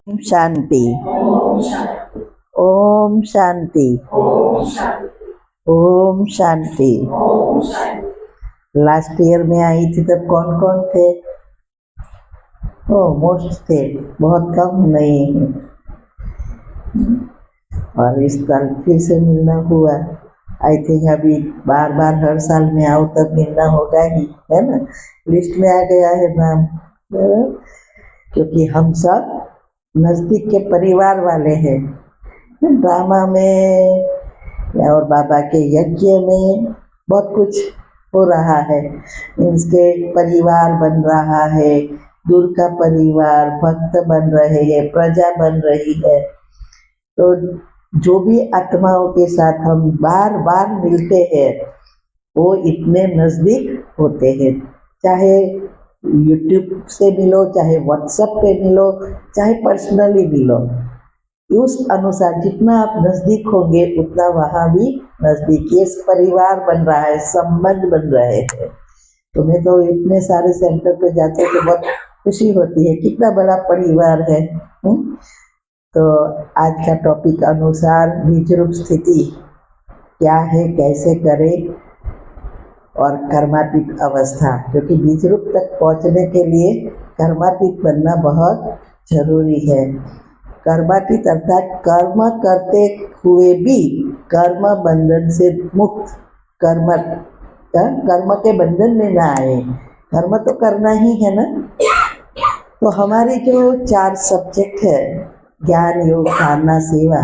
शांति। Om Shanti. Om Shanti. Last year में आई थी तब कौन कौन थे? मोस्ट थे, बहुत कम नहीं है। और इस साल फिर से मिलना हुआ। आई थिंक अभी बार बार हर साल में आओ तब मिलना होगा ही, है ना। लिस्ट में आ गया है नाम, क्योंकि हम सब नजदीक के परिवार वाले हैं। ड्रामा में और बाबा के यज्ञ में बहुत कुछ हो रहा है। इसके परिवार बन रहा है, दूर का परिवार, भक्त बन रहे हैं, प्रजा बन रही है। तो जो भी आत्माओं के साथ हम बार बार मिलते हैं वो इतने नजदीक होते हैं। चाहे यूट्यूब से मिलो, चाहे व्हाट्सएप पे मिलो, चाहे पर्सनली मिलो, उस अनुसार जितना आप नजदीक होंगे उतना वहाँ भी नजदीक ये परिवार बन रहा है, संबंध बन रहे हैं। तुम्हें तो इतने सारे सेंटर पे जाते तो बहुत खुशी होती है, कितना बड़ा परिवार है। तो आज का टॉपिक अनुसार बीज रूप स्थिति क्या है, कैसे करें, और कर्मातीत अवस्था, क्योंकि बीज रूप तक पहुँचने के लिए कर्मातीत बनना बहुत जरूरी है। कर्मातीत अर्थात कर्म करते हुए भी कर्म बंधन से मुक्त, कर्म के बंधन में ना आए। कर्म तो करना ही है ना। तो हमारे जो 4 सब्जेक्ट है, ज्ञान, योग, साधना, सेवा,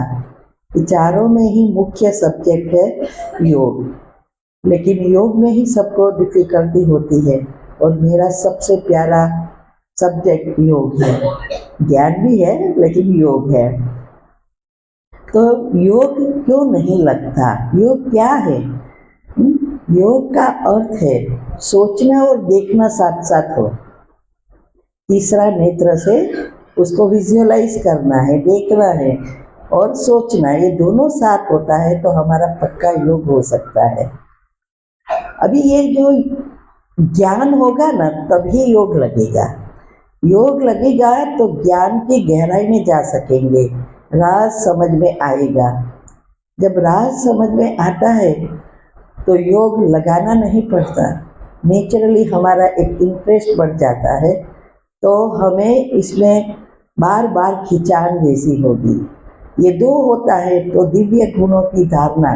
ये चारों में ही मुख्य सब्जेक्ट है योग। लेकिन योग में ही सबको डिफिकल्टी होती है और मेरा सबसे प्यारा सब्जेक्ट योग है। ज्ञान भी है लेकिन योग है। तो योग क्यों नहीं लगता? योग क्या है? योग का अर्थ है सोचना और देखना साथ साथ हो। तीसरा नेत्र से उसको विजुअलाइज करना है, देखना है और सोचना, ये दोनों साथ होता है तो हमारा पक्का योग हो सकता है। अभी ये जो ज्ञान होगा ना तभी योग लगेगा। योग लगेगा तो ज्ञान की गहराई में जा सकेंगे, राज समझ में आएगा। जब राज समझ में आता है तो योग लगाना नहीं पड़ता, नेचुरली हमारा एक इंटरेस्ट बढ़ जाता है। तो हमें इसमें बार बार खिंचान जैसी होगी। ये 2 होता है तो दिव्य गुणों की धारणा,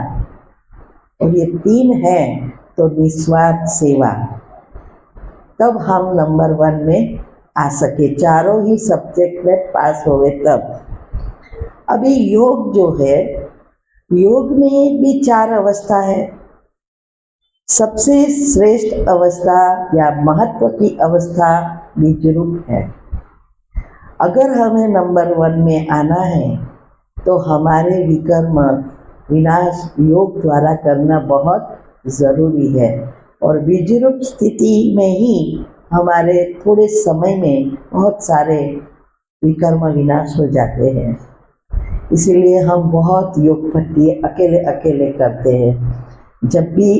और ये 3 है तो निस्वार्थ सेवा। तब हम नंबर 1 में आ सके, चारों ही सब्जेक्ट में पास होवे तब। अभी योग जो है, योग में भी 4 अवस्था है। सबसे श्रेष्ठ अवस्था या महत्व की अवस्था बीज रूप है। अगर हमें नंबर 1 में आना है तो हमारे विकर्म विनाश योग द्वारा करना बहुत जरूरी है। और बीज रूप स्थिति में ही हमारे थोड़े समय में बहुत सारे विकर्म विनाश हो जाते हैं। इसीलिए हम बहुत योग पट्टी अकेले अकेले करते हैं। जब भी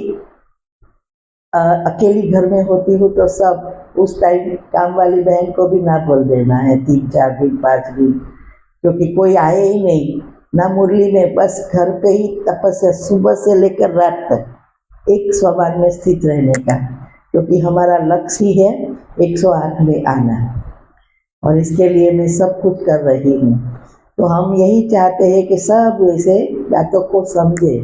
अकेली घर में होती हूँ तो सब उस टाइम काम वाली बहन को भी ना बोल देना है 3-4 दिन 5 दिन, क्योंकि कोई आए ही नहीं ना मुरली में, बस घर पे ही तपस्या सुबह से लेकर रात तक एक स्वभाव में स्थित रहने का, क्योंकि हमारा लक्ष्य ही है 108 में आना। और इसके लिए मैं सब कुछ कर रही हूँ। तो हम यही चाहते हैं कि सब ऐसे बातों को समझे।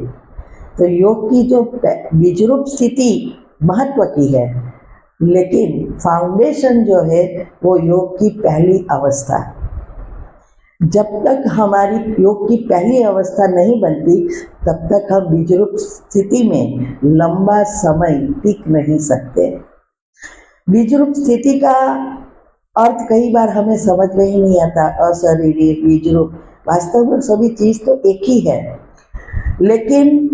तो योग की जो बीज रूप स्थिति महत्व की है, लेकिन फाउंडेशन जो है वो योग की पहली अवस्था। जब तक हमारी योग की पहली अवस्था नहीं बनती तब तक हम बीज रूप स्थिति में लंबा समय टिक नहीं सकते। बीज रूप स्थिति का अर्थ कई बार हमें समझ में ही नहीं आता। अशरीरी, बीज रूप, वास्तव में सभी चीज तो एक ही है, लेकिन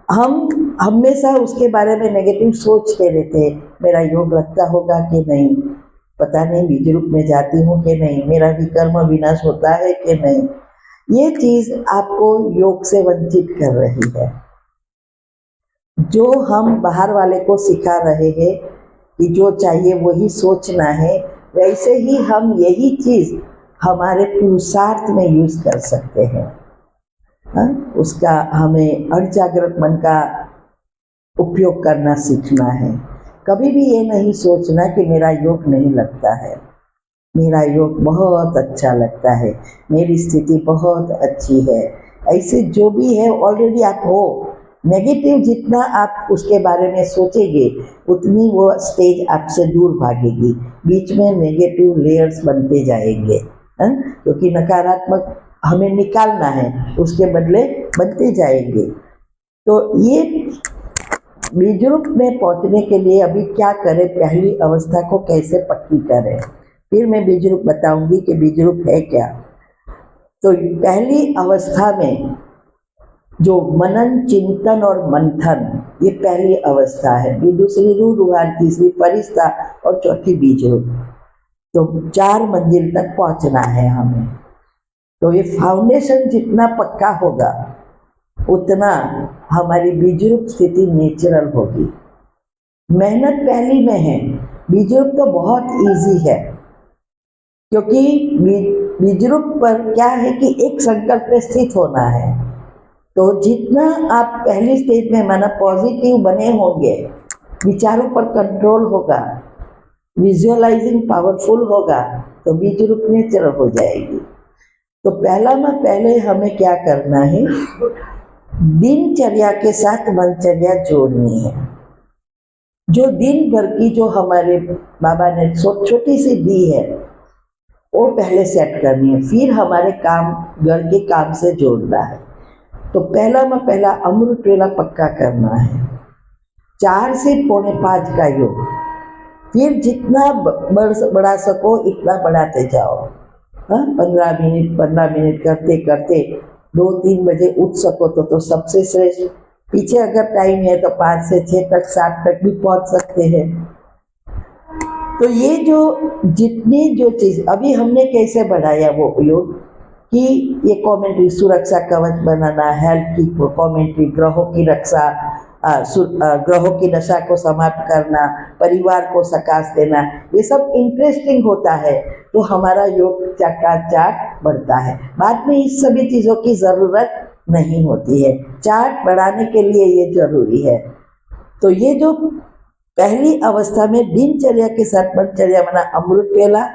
हम हमेशा उसके बारे में नेगेटिव सोचते रहते हैं। मेरा योग लगता होगा कि नहीं, पता नहीं बीज रूप में जाती हूँ कि नहीं, मेरा विकर्म विनाश होता है कि नहीं। ये चीज आपको योग से वंचित कर रही है। जो हम बाहर वाले को सिखा रहे हैं कि जो चाहिए वही सोचना है, वैसे ही हम यही चीज हमारे पुरुषार्थ में यूज कर सकते हैं। उसका हमें अजागृत मन का उपयोग करना सीखना है। कभी भी ये नहीं सोचना कि मेरा योग नहीं लगता है, मेरा योग बहुत अच्छा लगता है, मेरी स्थिति बहुत अच्छी है। ऐसे जो भी है ऑलरेडी आप हो। नेगेटिव जितना आप उसके बारे में सोचेंगे उतनी वो स्टेज आपसे दूर भागेगी, बीच में नेगेटिव लेयर्स बनते जाएंगे, क्योंकि नकारात्मक हमें निकालना है, उसके बदले बनते जाएंगे। तो ये बीज रूप में पहुंचने के लिए अभी क्या करें, पहली अवस्था को कैसे पक्की करें, फिर मैं बीज रूप बताऊंगी कि बीज रूप है क्या। तो पहली अवस्था में जो मनन, चिंतन और मंथन, ये पहली अवस्था है। ये दूसरी रूह, रूहान, तीसरी फरिश्ता और चौथी बीज रूप। तो 4 मंजिल तक पहुंचना है हमें। तो ये फाउंडेशन जितना पक्का होगा उतना हमारी बीज रूप स्थिति नेचुरल होगी। मेहनत पहली में है, बीज रूप तो बहुत इजी है, क्योंकि बीज रूप पर क्या है कि एक संकल्प पे स्थित होना है। तो जितना आप पहली स्टेज में माना पॉजिटिव बने होंगे, विचारों पर कंट्रोल होगा, विजुअलाइजिंग पावरफुल होगा, तो बीज रूप नेचुरल हो जाएगी। तो पहले हमें क्या करना है, दिनचर्या के साथ मनचर्या जोड़नी है। जो दिन भर की जो हमारे बाबा ने छोटी सी दी है वो पहले सेट करनी है, फिर हमारे काम, घर के काम से जोड़ना है। तो पहला अमृत वेला पक्का करना है, 4 से 4:45 का योग। फिर जितना बढ़ा सको इतना बढ़ाते जाओ। 15 मिनट करते करते 2-3 बजे उठ सको तो सबसे श्रेष्ठ। पीछे अगर टाइम है तो 5 से 6 तक, 7 तक भी पहुंच सकते हैं। तो ये जो जितनी जो चीज अभी हमने कैसे बढ़ाया वो योग कि ये कमेंट्री, सुरक्षा कवच बनाना, हेल्थ की कमेंट्री, ग्रहों की रक्षा, ग्रहों की दशा को समाप्त करना, परिवार को सकाश देना, ये सब इंटरेस्टिंग होता है तो हमारा योग चकाचक बढ़ता है। बाद में इस सभी चीजों की जरूरत नहीं होती है, चार्ट बढ़ाने के लिए ये जरूरी है। तो ये जो पहली अवस्था में दिनचर्या के साथ मनचर्या बना, अमृत वेला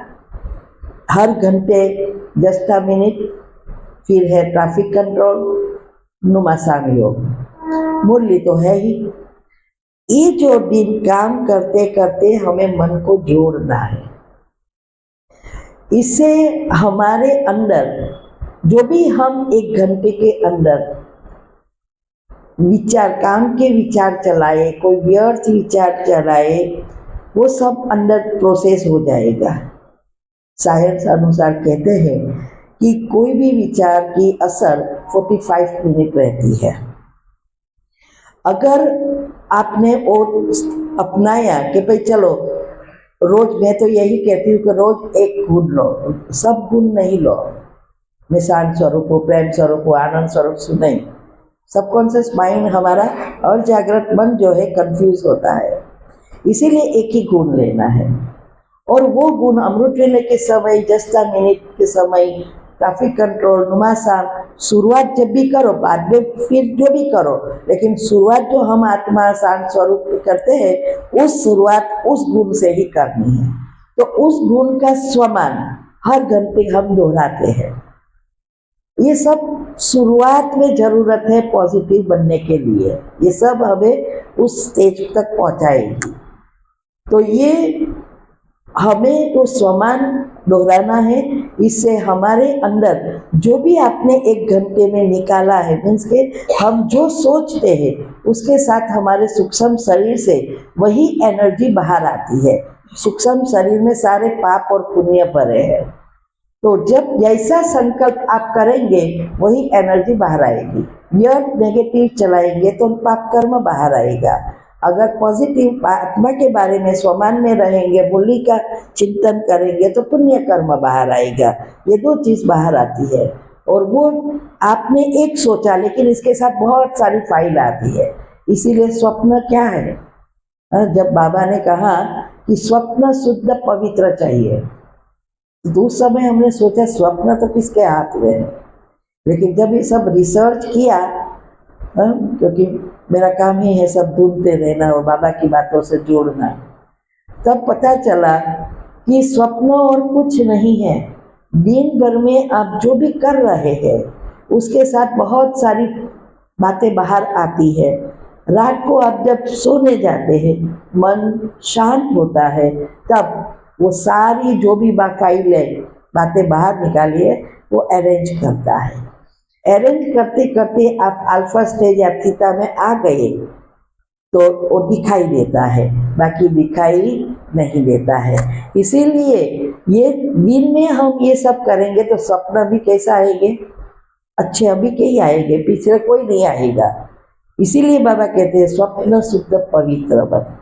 हर घंटे 10 मिनट, फिर है ट्रैफिक कंट्रोल, नुमासान योग, मूल्य तो है ही। ये जो दिन काम करते करते हमें मन को जोड़ना है, इससे हमारे अंदर जो भी हम 1 घंटे के अंदर विचार, काम के विचार चलाए, कोई व्यर्थ विचार चलाए, वो सब अंदर प्रोसेस हो जाएगा। साइंस अनुसार कहते हैं कि कोई भी विचार की असर 45 मिनट रहती है। अगर आपने वो अपनाया कि भाई चलो रोज, मैं तो यही कहती हूँ कि रोज 1 गुण लो, सब गुण नहीं लो। मैं शांत स्वरूप हो, प्रेम स्वरूप हो, आनंद स्वरूप नहीं। सबकॉन्शियस माइंड हमारा और जागृत मन जो है कंफ्यूज होता है, इसीलिए एक ही गुण लेना है। और वो गुण अमृत वेले के समय, 10 मिनट के समय, ट्रैफिक कंट्रोल, नुमासान, शुरुआत जब भी करो, बाद में फिर जो भी करो, लेकिन शुरुआत जो हम आत्मा शांत स्वरूप करते हैं, उस शुरुआत उस गुण से ही करनी है। तो उस गुण का स्वमान हर घंटे हम दोहराते हैं। ये सब शुरुआत में जरूरत है पॉजिटिव बनने के लिए, ये सब हमें उस स्टेज तक पहुंचाएगी। तो ये हमें तो स्वमान दोहराना है, इससे हमारे अंदर जो भी आपने 1 घंटे में निकाला है, मीन्स के हम जो सोचते हैं उसके साथ हमारे सूक्ष्म शरीर से वही एनर्जी बाहर आती है। सूक्ष्म शरीर में सारे पाप और पुण्य भरे हैं। तो जब जैसा संकल्प आप करेंगे वही एनर्जी बाहर आएगी। व्यर्थ नेगेटिव चलाएंगे तो पाप कर्म बाहर आएगा। अगर पॉजिटिव आत्मा के बारे में स्वमान में रहेंगे, मूल्य का चिंतन करेंगे तो पुण्य कर्म बाहर आएगा। ये 2 चीज बाहर आती है। और वो आपने एक सोचा, लेकिन इसके साथ बहुत सारी फाइल आती है। इसीलिए स्वप्न क्या है, जब बाबा ने कहा कि स्वप्न शुद्ध पवित्र चाहिए, तो उस समय हमने सोचा स्वप्न तो किसके हाथ में है, लेकिन जब ये सब रिसर्च किया, क्योंकि मेरा काम ही है सब ढूंढते रहना और बाबा की बातों से जोड़ना, तब पता चला कि स्वप्न और कुछ नहीं है। दिन भर में आप जो भी कर रहे हैं उसके साथ बहुत सारी बातें बाहर आती है। रात को आप जब सोने जाते हैं, मन शांत होता है, तब वो सारी जो भी फाइलें बातें बाहर निकाली है वो अरेंज करता है। अरेंज करते करते आप अल्फा स्टेज या थीटा में आ गए तो वो दिखाई देता है, बाकी दिखाई नहीं देता है। इसीलिए ये दिन में हम ये सब करेंगे तो सपना भी कैसा आएंगे, अच्छे अभी के ही आएंगे, पिछले कोई नहीं आएगा। इसीलिए बाबा कहते हैं स्वप्न शुद्ध पवित्र बन।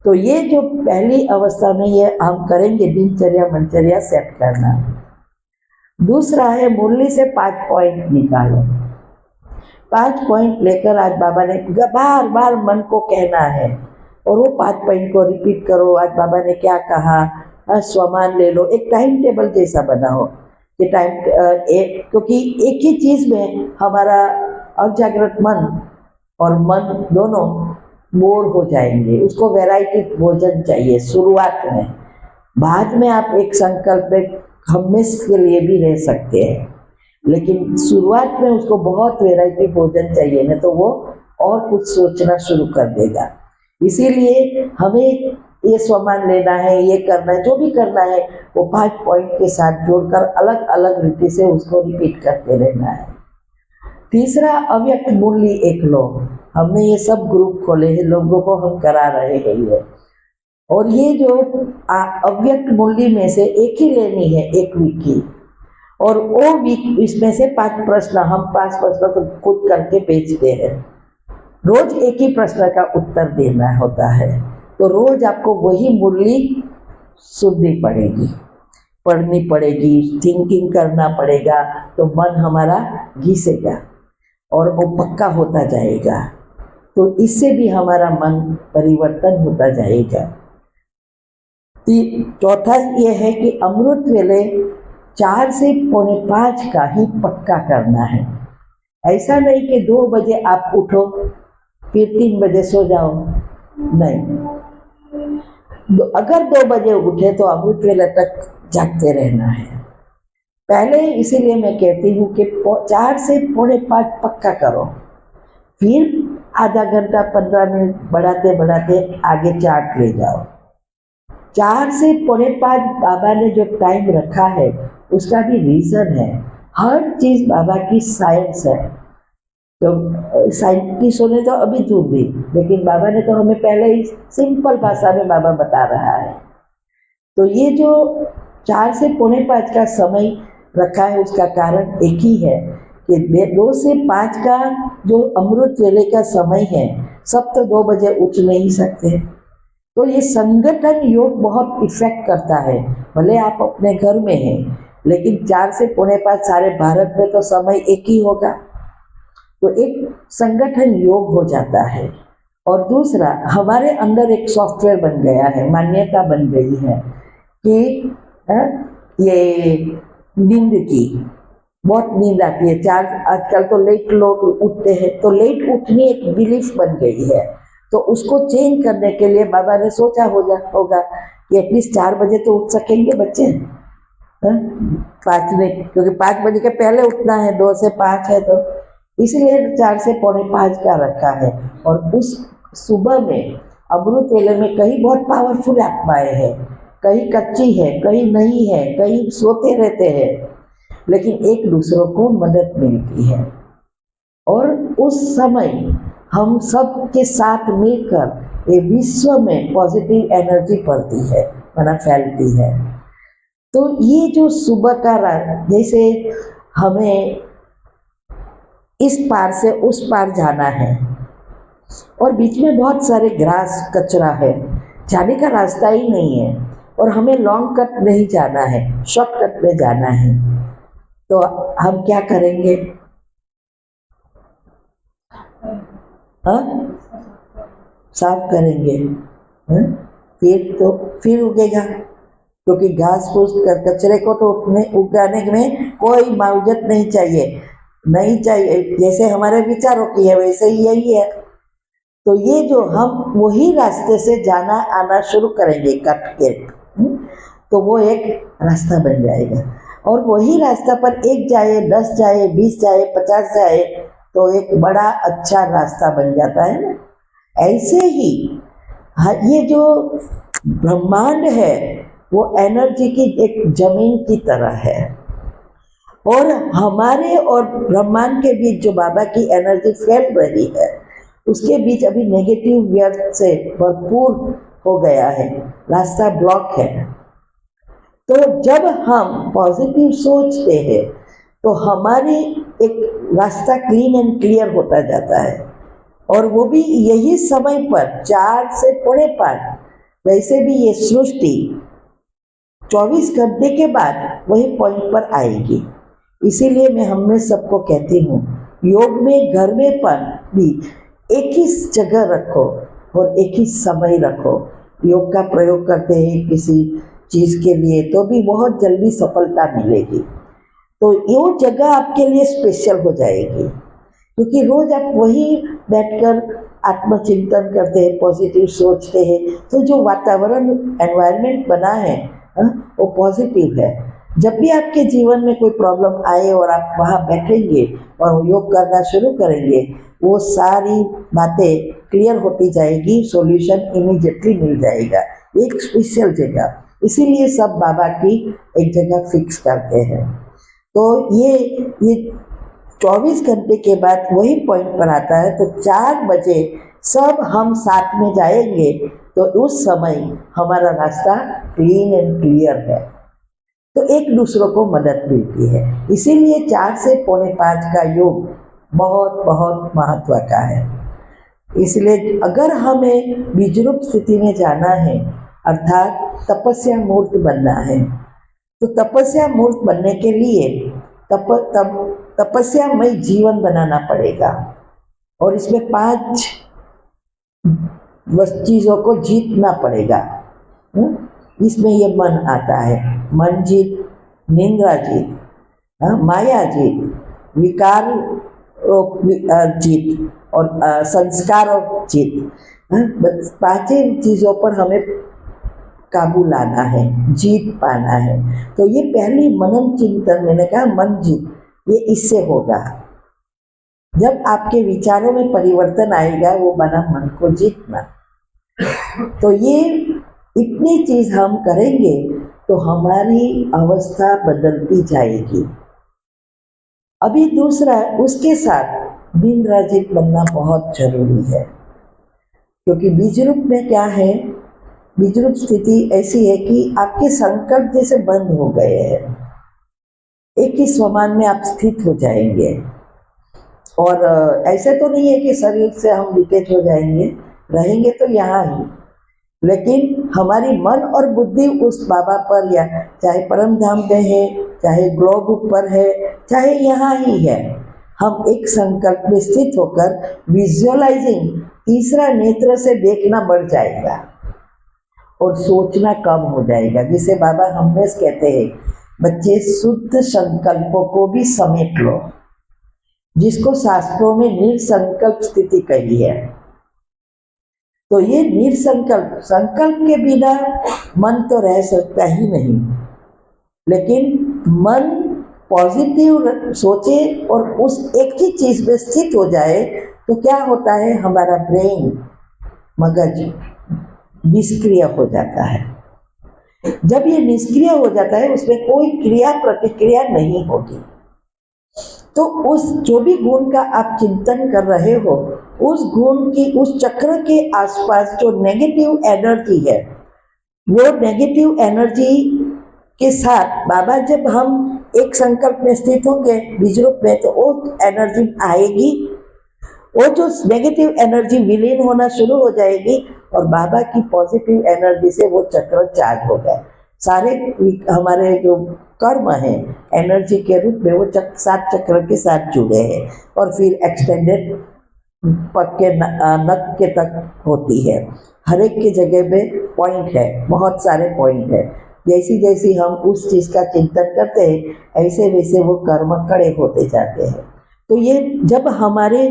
तो ये जो पहली अवस्था में ये हम करेंगे, दिनचर्या मनचर्या सेट करना। दूसरा है मुरली से 5 पॉइंट निकालो। 5 पॉइंट लेकर आज बाबा ने बार बार मन को कहना है और वो 5 पॉइंट को रिपीट करो। आज बाबा ने क्या कहा, स्वमान ले लो, एक टाइम टेबल जैसा बनाओ कि क्योंकि एक ही चीज में हमारा अजागृत मन और मन दोनों बोर हो जाएंगे। उसको वैरायटी भोजन चाहिए शुरुआत में। बाद में आप एक संकल्प में हमेशा के लिए भी रह सकते हैं, लेकिन शुरुआत में उसको बहुत वैरायटी भोजन चाहिए, नहीं तो वो और कुछ सोचना शुरू कर देगा। इसीलिए हमें ये स्वमान लेना है, ये करना है, जो भी करना है वो 5 पॉइंट के साथ जोड़कर अलग अलग रीति से उसको रिपीट करते रहना है। तीसरा अव्यक्त मुरली एक लो। हमने ये सब ग्रुप खोले हैं, लोगों को हम करा रहे हैं ये, और ये जो अव्यक्त मुरली में से एक ही लेनी है, एक वीक की, और वो वीक इसमें से 5 प्रश्न हम 5 प्रश्न खुद करके बेचते हैं। रोज एक ही प्रश्न का उत्तर देना होता है, तो रोज आपको वही मुरली सुननी पड़ेगी, पढ़नी पड़ेगी, थिंकिंग करना पड़ेगा, तो मन हमारा घिसेगा और वो पक्का होता जाएगा। तो इससे भी हमारा मन परिवर्तन होता जाएगा। चौथा ये है कि अमृत वेले 4 से 4:45 का ही पक्का करना है। ऐसा नहीं कि 2 बजे आप उठो फिर 3 बजे सो जाओ, नहीं। अगर 2 बजे उठे तो अमृत वेले तक जागते रहना है। पहले इसीलिए मैं कहती हूँ कि 4 से 4:45 पक्का करो, फिर आधा घंटा 15 मिनट बढ़ाते बढ़ाते आगे चार्ट ले जाओ। 4 से 4:45 बाबा ने जो टाइम रखा है उसका भी रीजन है। हर चीज बाबा की साइंस है। तो साइंटिस्टों ने तो अभी ढूंढ दी, लेकिन बाबा ने तो हमें पहले ही सिंपल भाषा में बाबा बता रहा है। तो ये जो 4 से 4:45 का समय रखा है उसका कारण एक ही है कि 2 से 5 का जो अमृत वेले का समय है, सब तो 2 बजे उठ नहीं सकते। तो ये संगठन योग बहुत इफेक्ट करता है। भले आप अपने घर में हैं, लेकिन 4 से 4:45 सारे भारत में तो समय एक ही होगा, तो एक संगठन योग हो जाता है। और दूसरा, हमारे अंदर एक सॉफ्टवेयर बन गया है, मान्यता बन गई है कि ये नींद की बहुत नींद आती है। आजकल तो लेट लोग उठते हैं, तो लेट उठनी एक बिलीफ बन गई है। तो उसको चेंज करने के लिए बाबा ने सोचा होगा कि एटलीस्ट 4 बजे तो उठ सकेंगे बच्चे, 5 मिनट, क्योंकि 5 बजे के पहले उठना है, 2 से 5 है, तो इसलिए 4 से 4:45 का रखा है। और उस सुबह में अमृत वेले में कहीं बहुत पावरफुल आत्माएं हैं, कहीं कच्ची है, कहीं नहीं है, कहीं सोते रहते हैं, लेकिन एक दूसरों को मदद मिलती है। और उस समय हम सब के साथ मिलकर ये विश्व में पॉजिटिव एनर्जी पड़ती है, माना फैलती है। तो ये जो सुबह का जैसे हमें इस पार से उस पार जाना है और बीच में बहुत सारे ग्रास कचरा है, जाने का रास्ता ही नहीं है, और हमें लॉन्ग कट नहीं जाना है, शॉर्ट कट में जाना है, तो हम क्या करेंगे? साफ करेंगे, फिर उगेगा। क्योंकि घास फूस कचरे को तो उगाने में कोई मावजत नहीं चाहिए। जैसे हमारे विचारों की है वैसे ही यही है। तो ये जो हम वही रास्ते से जाना आना शुरू करेंगे कट के, तो वो एक रास्ता बन जाएगा। और वही रास्ता पर एक जाए, 10 जाए, 20 जाए, 50 जाए, तो एक बड़ा अच्छा रास्ता बन जाता है ना। ऐसे ही ये जो ब्रह्मांड है वो एनर्जी की एक जमीन की तरह है, और हमारे और ब्रह्मांड के बीच जो बाबा की एनर्जी फैल रही है उसके बीच अभी नेगेटिव व्यर्थ से भरपूर हो गया है, रास्ता ब्लॉक है। तो जब हम पॉजिटिव सोचते हैं तो हमारी एक रास्ता क्लीन एंड क्लियर होता जाता है, और वो भी यही समय पर 4 से 4:45। वैसे भी ये सृष्टि 24 घंटे के बाद वही पॉइंट पर आएगी। इसीलिए मैं हमें सबको कहती हूँ, योग में घर में पर भी एक ही जगह रखो और एक ही समय रखो। योग का प्रयोग करते हैं किसी चीज़ के लिए तो भी बहुत जल्दी सफलता मिलेगी। तो ये जगह आपके लिए स्पेशल हो जाएगी, क्योंकि रोज आप वही बैठकर आत्मचिंतन करते हैं, पॉजिटिव सोचते हैं, तो जो वातावरण एनवायरनमेंट बना है वो पॉजिटिव है। जब भी आपके जीवन में कोई प्रॉब्लम आए और आप वहाँ बैठेंगे और योग करना शुरू करेंगे, वो सारी बातें क्लियर होती जाएगी, सॉल्यूशन इमीडिएटली मिल जाएगा, एक स्पेशल जगह। इसीलिए सब बाबा की एक जगह फिक्स करते हैं। तो ये 24 घंटे के बाद वही पॉइंट पर आता है। तो 4 बजे सब हम साथ में जाएंगे, तो उस समय हमारा रास्ता क्लीन एंड क्लियर है, तो एक दूसरों को मदद मिलती है। इसीलिए 4 से 4:45 का योग बहुत बहुत महत्व का है। इसलिए अगर हमें बीजरूप स्थिति में जाना है, अर्थात तपस्या मूर्त बनना है, तो तपस्या मूर्त बनने के लिए तपस्यामय जीवन बनाना पड़ेगा, और इसमें 5 चीजों को जीतना पड़ेगा। इसमें ये मन आता है, मन जीत, निंद्रा जीत, माया जीत, विकार जीत और संस्कार जीत। 5 चीजों पर हमें काबू लाना है, जीत पाना है। तो ये पहली मनन चिंतन, मैंने कहा मन जीत, ये इससे होगा। जब आपके विचारों में परिवर्तन आएगा, वो बना मन को जीतना। तो ये इतनी चीज हम करेंगे तो हमारी अवस्था बदलती जाएगी। अभी दूसरा, उसके साथ दिन राजित बनना बहुत जरूरी है, क्योंकि बीजरूप में क्या है, बीजरूप स्थिति ऐसी है कि आपके संकल्प जैसे बंद हो गए हैं, एक ही स्वमान में आप स्थित हो जाएंगे। और ऐसे तो नहीं है कि शरीर से हम डिटेच हो जाएंगे, रहेंगे तो यहाँ ही, लेकिन हमारी मन और बुद्धि उस बाबा पर, या चाहे परम धाम पे है, चाहे ग्लोब ऊपर है, चाहे यहाँ ही है, हम एक संकल्प में स्थित होकर विजुअलाइजिंग, तीसरा नेत्र से देखना बढ़ जाएगा और सोचना कम हो जाएगा। जिसे बाबा हमेशा कहते हैं, बच्चे शुद्ध संकल्पों को भी समेट लो, जिसको शास्त्रों में निर्संकल्प स्थिति कही है। तो ये निर्संकल्प, संकल्प के बिना मन तो रह सकता ही नहीं, लेकिन मन पॉजिटिव सोचे और उस एक ही चीज में स्थित हो जाए, तो क्या होता है, हमारा ब्रेन, मगज निष्क्रिय हो जाता है। जब ये निष्क्रिय हो जाता है, उसमें कोई क्रिया प्रतिक्रिया नहीं होगी। तो उस जो भी गुण का आप चिंतन कर रहे हो, उस गुण की, उस चक्र के आसपास जो नेगेटिव एनर्जी है, वो नेगेटिव एनर्जी के साथ बाबा, जब हम एक संकल्प में स्थित होंगे बीजरूप में, तो वो एनर्जी आएगी, वो जो नेगेटिव एनर्जी विलीन होना शुरू हो जाएगी, और बाबा की पॉजिटिव एनर्जी से वो चक्र चार्ज हो गए। सारे हमारे जो कर्म है एनर्जी के रूप में, वो 7 चक्र के साथ जुड़े हैं, और फिर एक्सटेंडेड पग के नक के तक होती है। हर एक की जगह पे पॉइंट है, बहुत सारे पॉइंट है। जैसी जैसी हम उस चीज का चिंतन करते हैं ऐसे वैसे वो कर्म कड़े होते जाते हैं। तो ये जब हमारे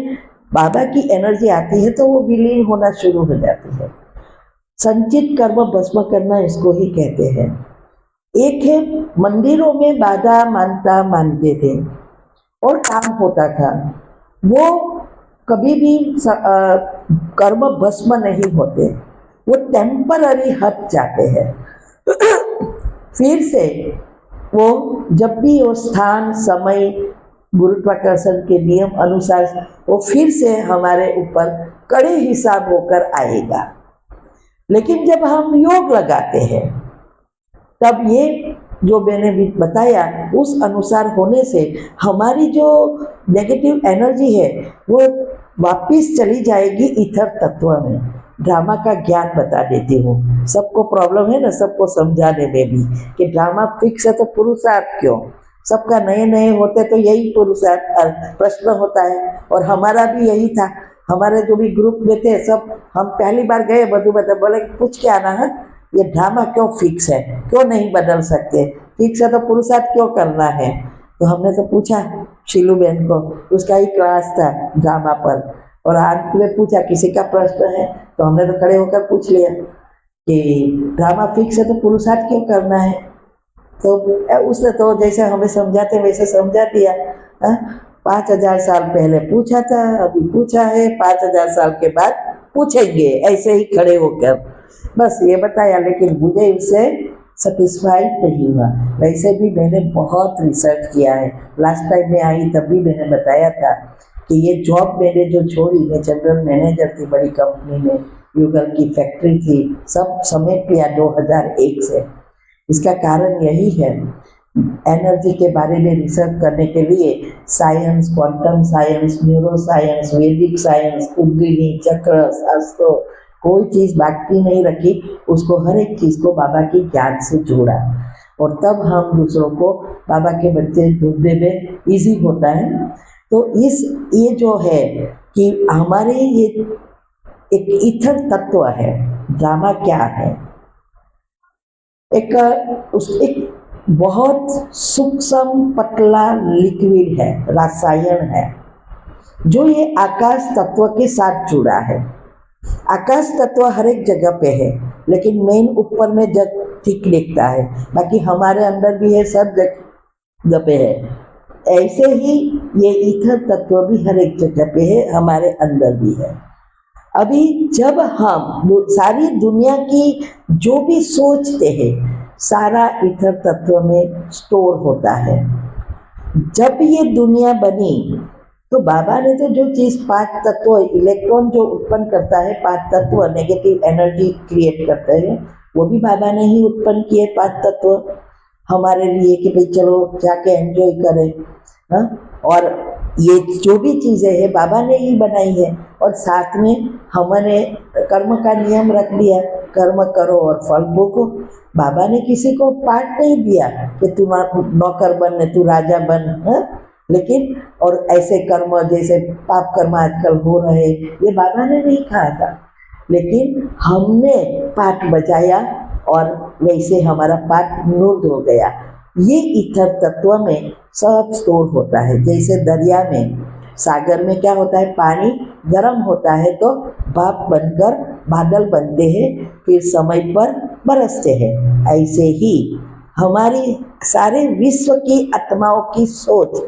बाबा की एनर्जी आती है तो वो विलीन होना शुरू हो जाती है। संचित कर्म भस्म करना इसको ही कहते हैं। एक है मंदिरों में बाधा मानते थे और काम होता था, वो कभी भी कर्म भस्म नहीं होते, वो टेम्पररी हट जाते हैं। फिर से वो जब भी वो स्थान समय गुरुत्वाकर्षण के नियम अनुसार वो फिर से हमारे ऊपर कड़े हिसाब होकर आएगा। लेकिन जब हम योग लगाते हैं तब ये जो मैंने भी बताया उस अनुसार होने से हमारी जो नेगेटिव एनर्जी है वो वापिस चली जाएगी ईथर तत्व में। ड्रामा का ज्ञान बता देती हूँ, सबको प्रॉब्लम है ना सबको समझाने में भी कि ड्रामा फिक्स है तो पुरुषार्थ क्यों, सबका नए नए होते तो यही पुरुषार्थ प्रश्न होता है। और हमारा भी यही था, हमारे जो भी ग्रुप में थे सब हम पहली बार गए मधुबन, बोले पूछ के आना है ये ड्रामा क्यों फिक्स है, क्यों नहीं बदल सकते, फिक्स है तो पुरुषार्थ क्यों करना है। तो हमने तो पूछा शीलू बहन को, उसका ही क्लास था ड्रामा पर, और अंत में पूछा किसी का प्रश्न है तो हमने तो खड़े होकर पूछ लिया कि ड्रामा फिक्स है तो पुरुषार्थ क्यों करना है। तो उसने तो जैसे हमें समझाते वैसे समझा दिया। 5000 साल पहले पूछा था, अभी पूछा है, 5000 साल के बाद पूछेंगे, ऐसे ही खड़े होकर बस ये बताया। लेकिन मुझे इससे सेटिस्फाइड नहीं हुआ। वैसे भी मैंने बहुत रिसर्च किया है, लास्ट टाइम मैं आई तब भी मैंने बताया था कि ये जॉब मैंने जो छोड़ी, मैं जनरल मैनेजर थी बड़ी कंपनी में, यूगल की फैक्ट्री थी, सब समेट लिया 2001 से। इसका कारण यही है, एनर्जी के बारे में रिसर्च करने के लिए science, quantum science, neuro science, वैदिक साइंस, कुंडलिनी, चक्र, शास्त्रों, कोई चीज़ बाकी नहीं रखी, उसको हर एक चीज़ को बाबा की ज्ञान से जोड़ा, और तब हम दूसरों को बाबा के बच्चे ढूंढने में इजी होता है। तो ये जो है कि हमारे ये एक ईथर तत्व है। ड्रामा क्या है? एक बहुत सूक्ष्म पतला लिक्विड है, रसायन है, जो ये आकाश तत्व के साथ जुड़ा है। आकाश तत्व हर एक जगह पे है, लेकिन मेन ऊपर में जग ठीक दिखता है, बाकी हमारे अंदर भी है, सब जगह पे है। ऐसे ही ये ईथर तत्व भी हर एक जगह पे है, हमारे अंदर भी है। अभी जब हम सारी दुनिया की जो भी सोचते हैं सारा ईथर तत्व में स्टोर होता है। जब ये दुनिया बनी तो बाबा ने तो जो चीज 5 तत्व, इलेक्ट्रॉन जो उत्पन्न करता है 5 तत्व नेगेटिव एनर्जी क्रिएट करते हैं, वो भी बाबा ने ही उत्पन्न किए 5 तत्व हमारे लिए कि भाई चलो जाके एंजॉय करें। हाँ, और ये जो भी चीजें हैं बाबा ने ही बनाई है, और साथ में हमने कर्म का नियम रख दिया, कर्म करो और फल भोगो। बाबा ने किसी को पाठ नहीं दिया कि तू नौकर बन, तू राजा बन, हाँ? लेकिन और ऐसे कर्म जैसे पाप कर्म आजकल हो रहे, ये बाबा ने नहीं कहा था, लेकिन हमने पाठ बजाया और वैसे हमारा पाठ नूर हो गया। ये ईथर तत्व में सब स्टोर होता है। जैसे दरिया में, सागर में क्या होता है, पानी गर्म होता है तो भाप बनकर बादल बनते हैं, फिर समय पर बरसते हैं। ऐसे ही हमारी सारे विश्व की आत्माओं की सोच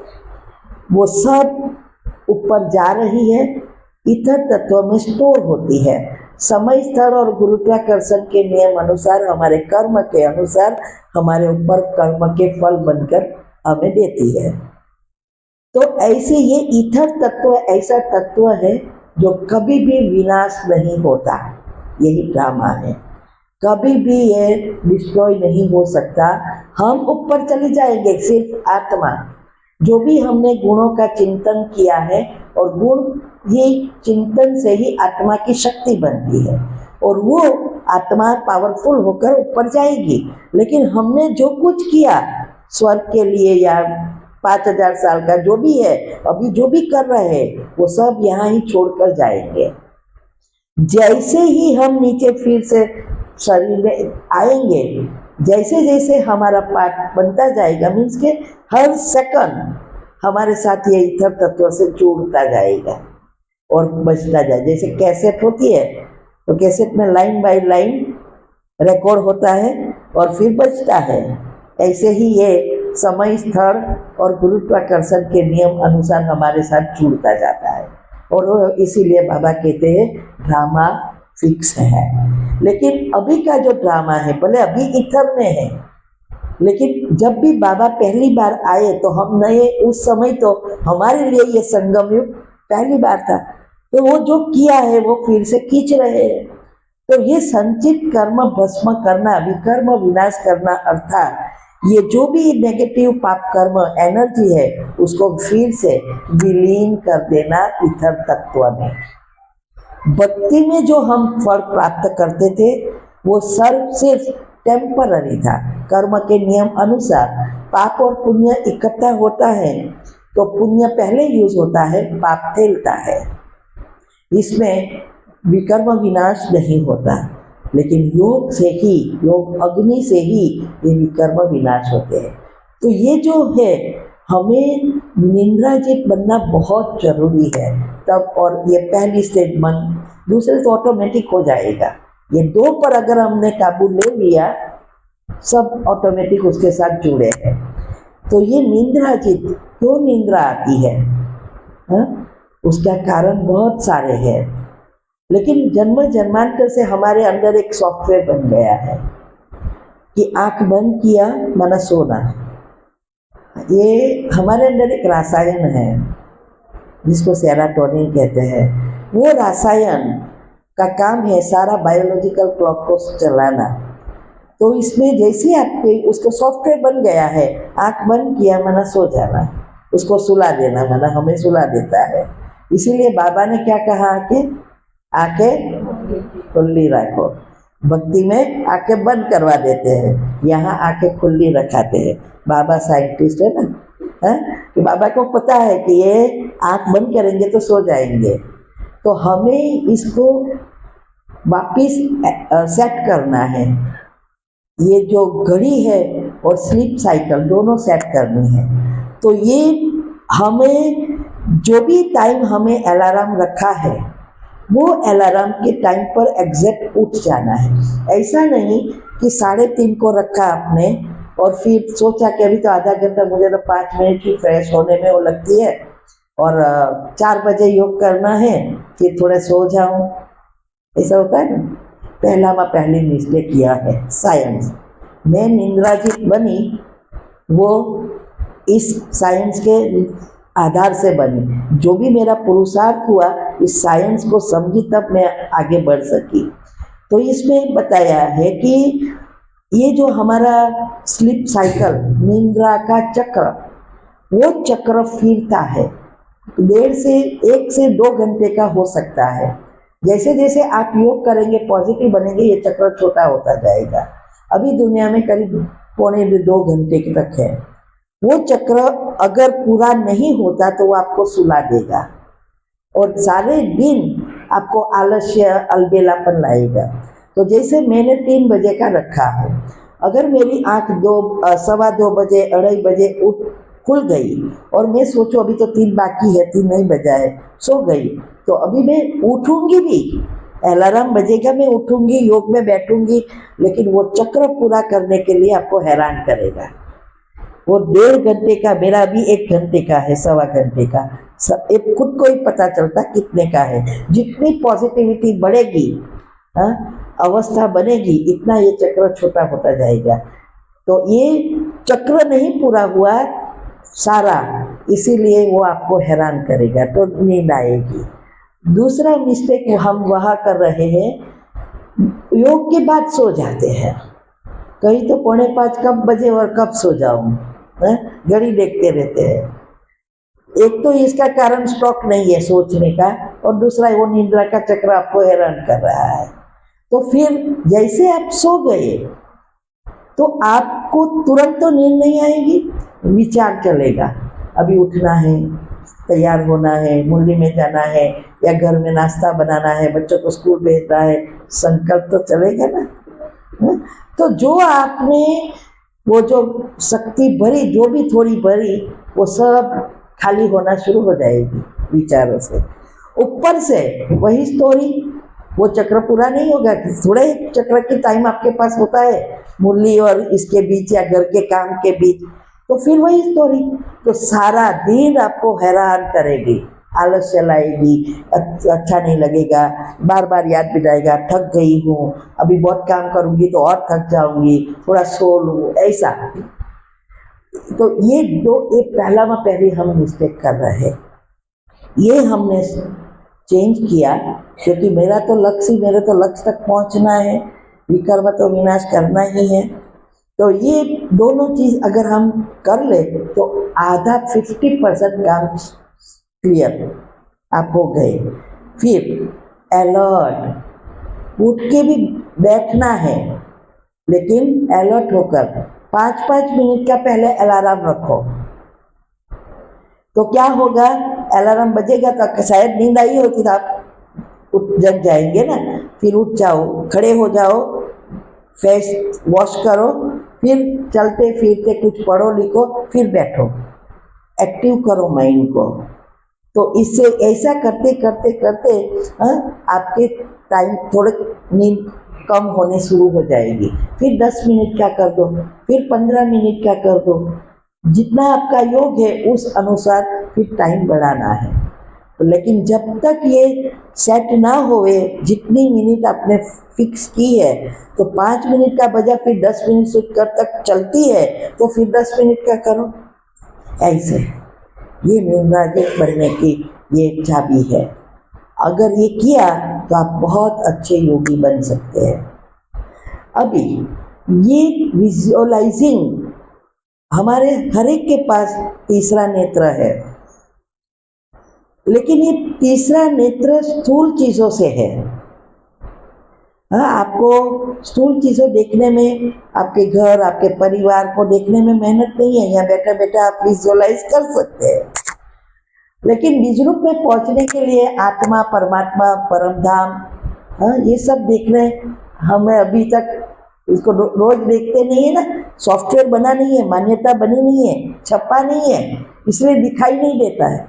वो सब ऊपर जा रही है, ईथर तत्व में स्टोर होती है। समय, स्थल और गुरुत्वाकर्षण के नियम अनुसार, हमारे कर्म के अनुसार हमारे ऊपर कर्म के फल बनकर हमें देती है। तो ऐसे ये ईथर तत्व ऐसा तत्व है जो कभी भी विनाश नहीं होता। यही ड्रामा है, कभी भी ये डिस्ट्रॉय नहीं हो सकता। हम ऊपर चले जाएंगे, सिर्फ आत्मा, जो भी हमने गुणों का चिंतन किया है, और गुण ये चिंतन से ही आत्मा की शक्ति बनती है, और वो आत्मा पावरफुल होकर ऊपर जाएगी। लेकिन हमने जो कुछ किया स्वर्ग के लिए या 5000 साल का जो भी है, अभी जो भी कर रहे हैं, वो सब यहाँ ही छोड़कर जाएंगे। जैसे ही हम नीचे फिर से शरीर में आएंगे जैसे जैसे हमारा पार्ट बनता जाएगा, मीन्स के हर सेकंड हमारे साथ ये इथर तत्व से जुड़ता जाएगा और बचता जाए। जैसे कैसेट होती है तो कैसेट में लाइन बाय लाइन रिकॉर्ड होता है और फिर बचता है, ऐसे ही ये समय, स्थल और गुरुत्वाकर्षण के नियम अनुसार हमारे साथ जुड़ता जाता है। और इसीलिए बाबा कहते हैं ड्रामा फिक्स है। लेकिन अभी का जो ड्रामा है, भले अभी इथर में है, लेकिन जब भी बाबा पहली बार आए तो हम नए, उस समय तो हमारे लिए ये संगम युग पहली बार था, तो वो जो किया है वो फिर से खींच रहे हैं। तो ये संचित कर्म भस्म करना, विकर्म विनाश करना, अर्थात ये जो भी नेगेटिव पाप कर्म एनर्जी है उसको फिर से विलीन कर देना इथर तत्व में। भक्ति में जो हम फल प्राप्त करते थे वो सिर्फ टेम्पररी था। कर्म के नियम अनुसार पाप और पुण्य इकट्ठा होता है, तो पुण्य पहले यूज होता है, पाप फैलता है, इसमें विकर्म विनाश नहीं होता। लेकिन योग से ही, योग अग्नि से ही ये विकर्म विनाश होते हैं। तो ये जो है, हमें निंद्राजित बनना बहुत जरूरी है तब। और ये पहली स्टेज मन, दूसरे तो ऑटोमेटिक हो जाएगा। ये दो पर अगर हमने काबू ले लिया, सब ऑटोमेटिक उसके साथ जुड़े हैं। तो ये निंद्राजित, क्यों निंद्रा आती है? उसका कारण बहुत सारे हैं, लेकिन जन्म जन्मांतर से हमारे अंदर एक सॉफ्टवेयर बन गया है कि आंख बंद किया माना सोना। ये हमारे अंदर एक रसायन है जिसको सेरोटोनिन कहते हैं। वो रसायन का काम है सारा बायोलॉजिकल क्लॉक को चलाना। तो इसमें जैसे आपके उसको सॉफ्टवेयर बन गया है, आंख बंद किया माना सो जाना, उसको सुला देना माना हमें सुला देता है। इसीलिए बाबा ने क्या कहा कि आंखें खुली रखो। भक्ति में आंखें बंद करवा देते हैं, यहाँ आंखें खुली रखाते हैं। बाबा साइंटिस्ट है ना, कि बाबा को पता है कि ये आंख बंद करेंगे तो सो जाएंगे। तो हमें इसको वापिस सेट करना है। ये जो घड़ी है और स्लीप साइकिल दोनों सेट करनी है। तो ये हमें जो भी टाइम हमें अलार्म रखा है वो अलार्म के टाइम पर एग्जैक्ट उठ जाना है। ऐसा नहीं कि 3:30 को रखा आपने और फिर सोचा कि अभी तो आधा घंटा, मुझे तो 5 मिनट की फ्रेश होने में वो लगती है और 4 बजे योग करना है, फिर थोड़े सो जाऊं। ऐसा होता है ना। पहली मिस्टेक किया है साइंस। मैं निंद्राजित बनी, वो इस साइंस के आधार से बनी। जो भी मेरा पुरुषार्थ हुआ इस साइंस को समझी, तब मैं आगे बढ़ सकी। तो इसमें बताया है कि ये जो हमारा स्लीप साइकिल, निंद्रा का चक्र, वो चक्र फिरता है। 1.5 से 2 घंटे का हो सकता है। जैसे जैसे आप योग करेंगे, पॉजिटिव बनेंगे, ये चक्र छोटा होता जाएगा। अभी दुनिया में करीब 1.25-2 घंटे तक है। वो चक्र अगर पूरा नहीं होता तो वो आपको सुला देगा और सारे दिन आपको आलस्य, अलबेलापन लाएगा। तो जैसे मैंने 3 बजे का रखा है, अगर मेरी आंख 2:15 बजे, 2:30 बजे खुल गई और मैं सोचूं अभी तो 3 बाकी है, 3 नहीं बजा है, सो गई, तो अभी मैं उठूंगी भी, अलार्म बजेगा, मैं उठूंगी, योग में बैठूंगी, लेकिन वो चक्र पूरा करने के लिए आपको हैरान करेगा। वो 1.5 घंटे का, मेरा अभी 1 घंटे का है, 1.25 घंटे का, एक खुद को ही पता चलता कितने का है। जितनी पॉजिटिविटी बढ़ेगी, अवस्था बनेगी, इतना ये चक्र छोटा होता जाएगा। तो ये चक्र नहीं पूरा हुआ सारा, इसीलिए वो आपको हैरान करेगा, तो नींद आएगी। दूसरा मिस्टेक हम वहाँ कर रहे हैं, योग के बाद सो जाते हैं। कहीं तो 4:45 कब बजे और कब सो जाऊं, घड़ी देखते रहते हैं। एक तो इसका कारण स्टॉक नहीं है सोचने का, और दूसरा वो निद्रा का चक्र आपको हैरान कर रहा है। तो फिर जैसे आप सो गए तो आपको तुरंत तो नींद नहीं आएगी, विचार चलेगा, अभी उठना है, तैयार होना है, मुरली में जाना है, या घर में नाश्ता बनाना है, बच्चों को स्कूल भेजना है, संकल्प तो चलेगा ना। हाँ? तो जो आपने वो जो शक्ति भरी, जो भी थोड़ी भरी, वो सब खाली होना शुरू हो जाएगी विचारों से। ऊपर से वही स्टोरी, वो चक्र पूरा नहीं होगा। थोड़े चक्र की टाइम आपके पास होता है मुरली और इसके बीच या घर के काम के बीच, तो फिर वही स्टोरी तो सारा दिन आपको हैरान करेगी, आलस चलाएगी, अच्छा नहीं लगेगा, बार बार याद दिलाएगा थक गई हूँ, अभी बहुत काम करूँगी तो और थक जाऊँगी, थोड़ा सो लूँ, ऐसा। तो ये पहले हम मिस्टेक कर रहे हैं। ये हमने चेंज किया, क्योंकि मेरा तो लक्ष्य तक पहुंचना है, विकर्म तो विनाश करना ही है। तो ये दोनों चीज अगर हम कर ले तो आधा 50% काम क्लियर आप हो गए। फिर अलर्ट, उठ के भी बैठना है, लेकिन अलर्ट होकर 5-5 मिनट का पहले अलार्म रखो। तो क्या होगा, अलार्म बजेगा तो शायद नींद आई होती तो आप उठ जग जाएंगे ना। फिर उठ जाओ, खड़े हो जाओ, फेस वॉश करो, फिर चलते फिरते कुछ पढ़ो लिखो, फिर बैठो, एक्टिव करो माइंड को। तो इससे ऐसा करते करते करते आपके टाइम थोड़े नींद कम होने शुरू हो जाएगी। फिर 10 मिनट का कर दो, फिर 15 मिनट का कर दो, जितना आपका योग है उस अनुसार फिर टाइम बढ़ाना है। तो लेकिन जब तक ये सेट ना होवे, जितनी मिनट आपने फिक्स की है, तो 5 मिनट का बजा फिर 10 मिनट से कर तक चलती है, तो फिर 10 मिनट का करो। ऐसे ये निर्णायक बनने की ये चाबी है। अगर ये किया तो आप बहुत अच्छे योगी बन सकते हैं। अभी ये विजुअलाइजिंग, हमारे हर एक के पास तीसरा नेत्र है, लेकिन ये तीसरा नेत्र स्थूल चीजों से है। आपको स्थूल चीजों देखने में, आपके घर, आपके परिवार को देखने में मेहनत नहीं है, यहाँ बैठा बैठा आप विजुअलाइज कर सकते हैं। लेकिन विश्वरूप में पहुंचने के लिए आत्मा, परमात्मा, परम धाम, ये सब देखने हमें अभी तक इसको रोज देखते नहीं है ना। सॉफ्टवेयर बना नहीं है, मान्यता बनी नहीं है, छपा नहीं है, इसलिए दिखाई नहीं देता है।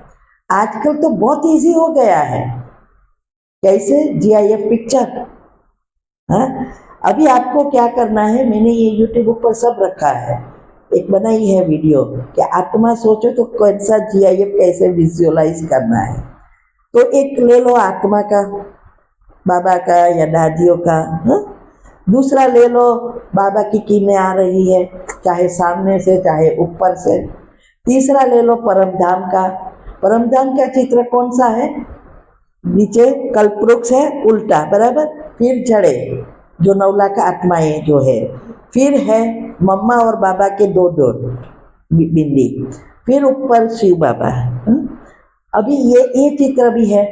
आजकल तो बहुत इजी हो गया है। कैसे? GIF picture. अभी आपको क्या करना है, मैंने ये यूट्यूब पर सब रखा है, एक बनाई है वीडियो कि आत्मा सोचो तो कौन सा GIF कैसे विजुअलाइज करना है। तो एक ले लो आत्मा का, बाबा का या दादियों का। दूसरा ले लो, बाबा की किरणें आ रही है, चाहे सामने से चाहे ऊपर से। तीसरा ले लो परम धाम का। परम धाम का चित्र कौन सा है? नीचे कल्पवृक्ष है उल्टा, बराबर, फिर जड़े जो 9 लाख आत्माएं जो है, फिर है मम्मा और बाबा के दो बिंदी, फिर ऊपर शिव बाबा। अभी ये चित्र भी है,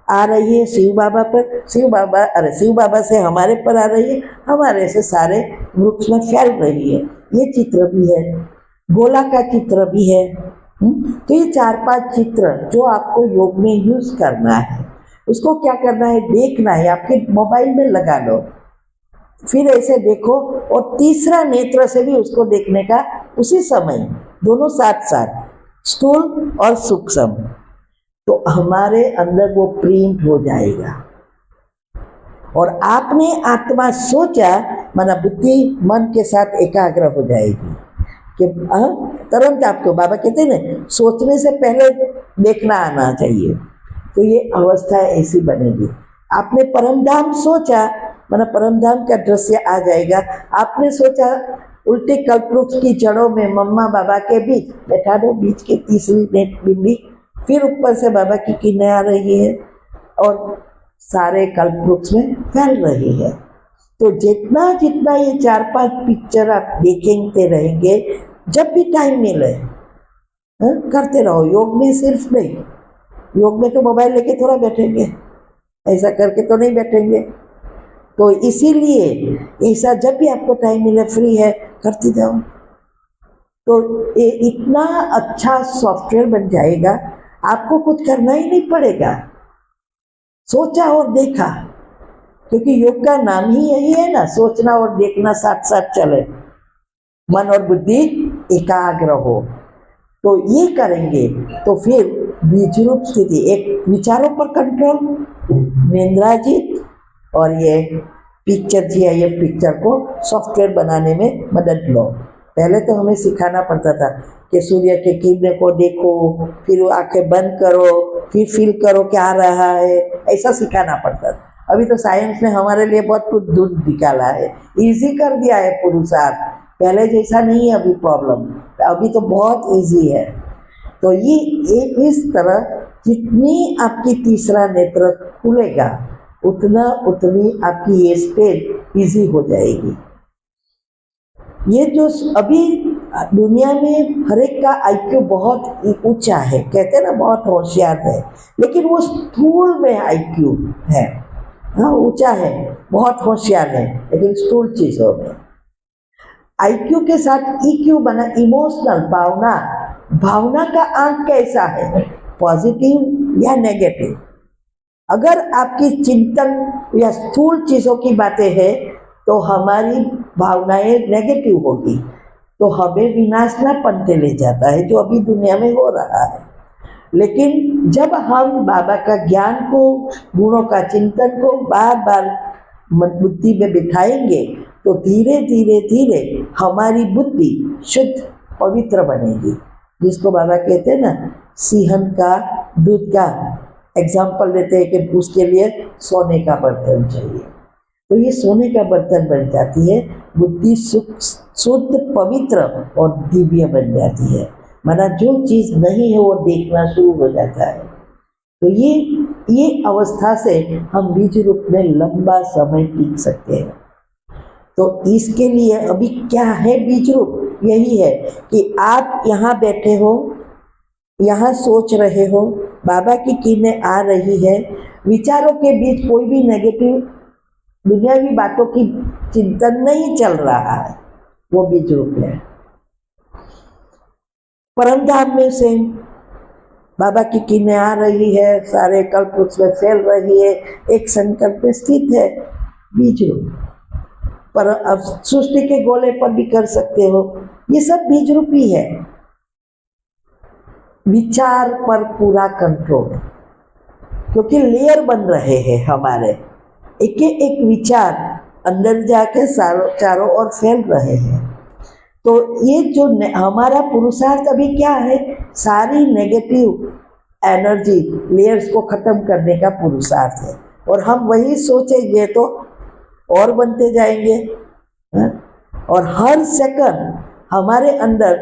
आ रही है शिव बाबा पर, शिव बाबा से हमारे पर आ रही है, हमारे से सारे वृक्ष में फैल रही है। ये चित्र भी है, गोला का चित्र भी है। तो ये 4-5 चित्र जो आपको योग में यूज करना है, उसको क्या करना है, देखना है, आपके मोबाइल में लगा लो, फिर ऐसे देखो, और तीसरा नेत्र से भी उसको देखने का उसी समय, दोनों साथ साथ, स्थूल और सूक्ष्म, तो हमारे अंदर वो प्रिंट हो जाएगा। और आपने आत्मा सोचा, माना बुद्धि मन के साथ एकाग्र हो जाएगी कि तुरंत आपको, बाबा कहते हैं ना, सोचने से पहले देखना आना चाहिए। तो ये अवस्था ऐसी बनेगी। आपने परमधाम सोचा, माना परमधाम का दृश्य आ जाएगा। आपने सोचा उल्टे कल्पवृक्ष की जड़ों में मम्मा बाबा के बीच बैठा दो, बीच की तीसरी बिंदी, फिर ऊपर से बाबा की किरणें आ रही है और सारे कल्पवृक्ष में फैल रही है। तो जितना जितना ये 4-5 पिक्चर आप देखेंगे रहेंगे, जब भी टाइम मिले करते रहो। योग में सिर्फ नहीं, योग में तो मोबाइल लेके थोड़ा बैठेंगे, ऐसा करके तो नहीं बैठेंगे। तो इसीलिए ऐसा जब भी आपको टाइम मिले, फ्री है, करते जाओ। तो इतना अच्छा सॉफ्टवेयर बन जाएगा, आपको कुछ करना ही नहीं पड़ेगा। सोचा और देखा, क्योंकि योग का नाम ही यही है ना, सोचना और देखना साथ साथ चले, मन और बुद्धि एकाग्र हो। तो ये करेंगे तो फिर बीज रूप स्थिति, एक विचारों पर कंट्रोल, निंद्राजित, और ये पिक्चर GIF पिक्चर को सॉफ्टवेयर बनाने में मदद लो। पहले तो हमें सिखाना पड़ता था कि सूर्य के किरणें को देखो, फिर आंखें बंद करो, फिर फील करो क्या आ रहा है, ऐसा सिखाना पड़ता था। अभी तो साइंस ने हमारे लिए बहुत कुछ ढूंढ निकाला है, इजी कर दिया है पुरुषार्थ। पहले जैसा नहीं है अभी प्रॉब्लम, अभी तो बहुत इजी है। तो ये इस तरह जितनी आपकी तीसरा नेत्र खुलेगा उतनी आपकी ये स्टेज इजी हो जाएगी। ये जो अभी दुनिया में हर एक का IQ बहुत ऊंचा है, कहते हैं ना बहुत होशियार है, लेकिन वो स्थूल में IQ है, हाँ ऊंचा है, बहुत होशियार है, लेकिन स्थूल चीजों में। IQ के साथ EQ बना, इमोशनल, भावना का अंक कैसा है, पॉजिटिव या नेगेटिव। अगर आपकी चिंतन या स्थूल चीजों की बातें हैं तो हमारी भावनाएं नेगेटिव होगी, तो हमें विनाश में पनते ले जाता है, जो अभी दुनिया में हो रहा है। लेकिन जब हम बाबा का ज्ञान को, गुणों का चिंतन को बार बार बुद्धि में बिठाएंगे तो धीरे धीरे हमारी बुद्धि शुद्ध पवित्र बनेगी, जिसको बाबा कहते हैं ना सिंहन का दूध का एग्जाम्पल देते हैं कि उसके लिए सोने का बर्तन चाहिए। तो ये सोने का बर्तन बन जाती है, बुद्धि शुद्ध पवित्र और दिव्य बन जाती है। माना जो चीज नहीं है वो देखना शुरू हो जाता है। तो ये अवस्था से हम बीज रूप में लंबा समय टिक सकते हैं। तो इसके लिए अभी क्या है बीज रूप, यही है कि आप यहाँ बैठे हो, यहाँ सोच रहे हो, बाबा की किरणें आ रही है, विचारों के बीच कोई भी नेगेटिव दुनियावी बातों की चिंतन नहीं चल रहा है, वो बीज रूप है। परम धाम में से बाबा की किरणें आ रही है, सारे कल्प उसमें फैल रही है, एक संकल्प में स्थित है, बीज रूप। पर अब सृष्टि के गोले पर भी कर सकते हो, ये सब बीज रूप ही है। विचार पर पूरा कंट्रोल, क्योंकि लेयर बन रहे हैं हमारे, एक विचार अंदर जाके चारों ओर फैल रहे हैं। तो ये जो हमारा पुरुषार्थ अभी क्या है, सारी नेगेटिव एनर्जी लेयर्स को खत्म करने का पुरुषार्थ है। और हम वही सोचेंगे तो और बनते जाएंगे, और हर सेकंड हमारे अंदर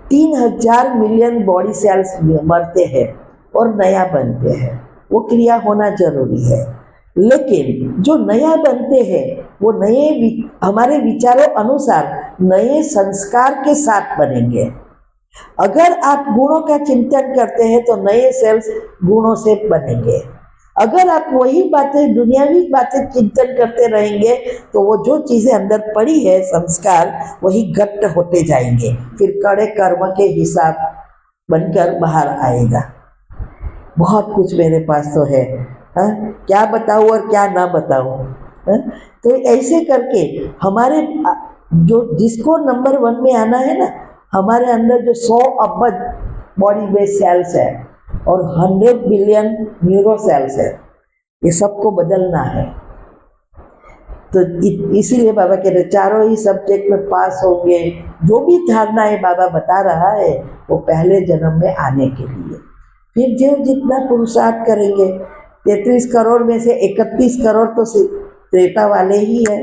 3000 मिलियन बॉडी सेल्स मरते हैं और नया बनते हैं। वो क्रिया होना जरूरी है, लेकिन जो नया बनते हैं वो नए हमारे विचारों अनुसार नए संस्कार के साथ बनेंगे। अगर आप गुणों का चिंतन करते हैं तो नए सेल्स गुणों से बनेंगे। अगर आप वही बातें, दुनियावी बातें चिंतन करते रहेंगे तो वो जो चीजें अंदर पड़ी है संस्कार, वही घट्ट होते जाएंगे, फिर कड़े कर्म के हिसाब बनकर बाहर आएगा। बहुत कुछ मेरे पास तो है, क्या बताऊं और क्या ना बताऊं। तो ऐसे करके हमारे जो जिसको नंबर 1 में आना है ना, हमारे अंदर जो 100 अरब बॉडी में सेल्स है और 100 बिलियन न्यूरो सेल्स है, ये सबको बदलना है। तो इसीलिए बाबा कहते हैं चारों ही सब्जेक्ट में पास होंगे। जो भी धारणाएं बाबा बता रहा है वो पहले जन्म में आने के लिए, फिर जो जितना पुरुषार्थ करेंगे, 33 करोड़ में से 31 करोड़ तो त्रेता वाले ही है,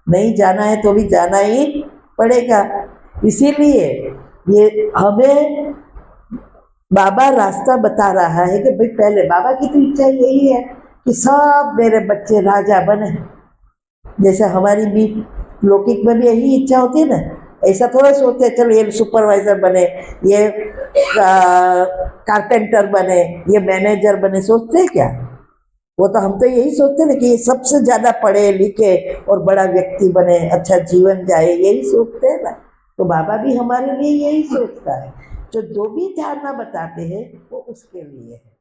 नहीं जाना है तो भी जाना ही पड़ेगा। इसीलिए ये हमें बाबा रास्ता बता रहा है कि भाई पहले बाबा की तो इच्छा यही है कि सब मेरे बच्चे राजा बने, जैसे हमारी भी लौकिक में भी यही इच्छा होती है ना। ऐसा थोड़ा सोचते हैं चलो ये सुपरवाइजर बने, ये कारपेंटर बने, ये मैनेजर बने, सोचते हैं क्या? वो तो हम तो यही सोचते हैं ना कि ये सबसे ज्यादा पढ़े लिखे और बड़ा व्यक्ति बने, अच्छा जीवन जाए, यही सोचते हैं ना। तो बाबा भी हमारे लिए यही सोचता है, जो भी धारणा बताते हैं वो उसके लिए है।